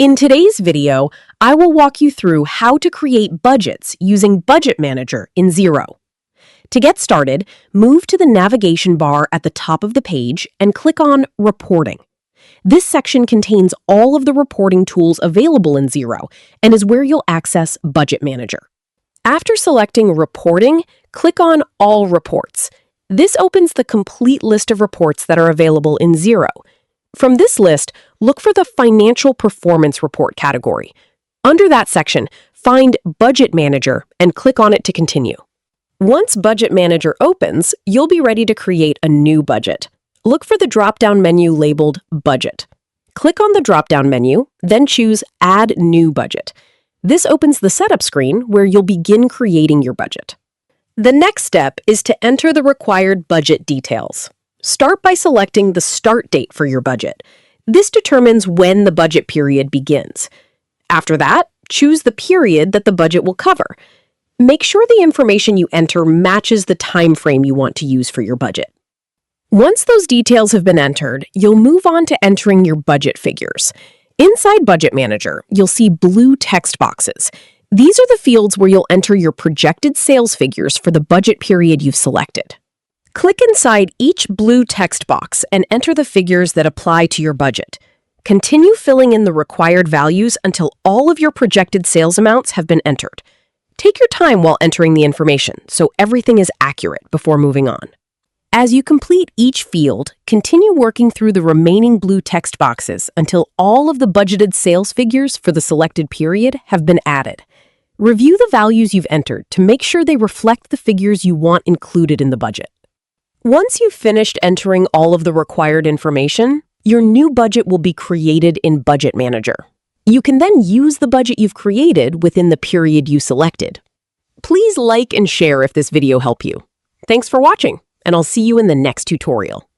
In today's video, I will walk you through how to create budgets using Budget Manager in Xero. To get started, move to the navigation bar at the top of the page and click on Reporting. This section contains all of the reporting tools available in Xero and is where you'll access Budget Manager. After selecting Reporting, click on All Reports. This opens the complete list of reports that are available in Xero. From this list, look for the Financial Performance Report category. Under that section, find Budget Manager and click on it to continue. Once Budget Manager opens, you'll be ready to create a new budget. Look for the drop-down menu labeled Budget. Click on the drop-down menu, then choose Add New Budget. This opens the setup screen where you'll begin creating your budget. The next step is to enter the required budget details. Start by selecting the start date for your budget. This determines when the budget period begins. After that, choose the period that the budget will cover. Make sure the information you enter matches the time frame you want to use for your budget. Once those details have been entered, you'll move on to entering your budget figures. Inside Budget Manager, you'll see blue text boxes. These are the fields where you'll enter your projected sales figures for the budget period you've selected. Click inside each blue text box and enter the figures that apply to your budget. Continue filling in the required values until all of your projected sales amounts have been entered. Take your time while entering the information so everything is accurate before moving on. As you complete each field, continue working through the remaining blue text boxes until all of the budgeted sales figures for the selected period have been added. Review the values you've entered to make sure they reflect the figures you want included in the budget. Once you've finished entering all of the required information, your new budget will be created in Budget Manager. You can then use the budget you've created within the period you selected. Please like and share if this video helped you. Thanks for watching, and I'll see you in the next tutorial.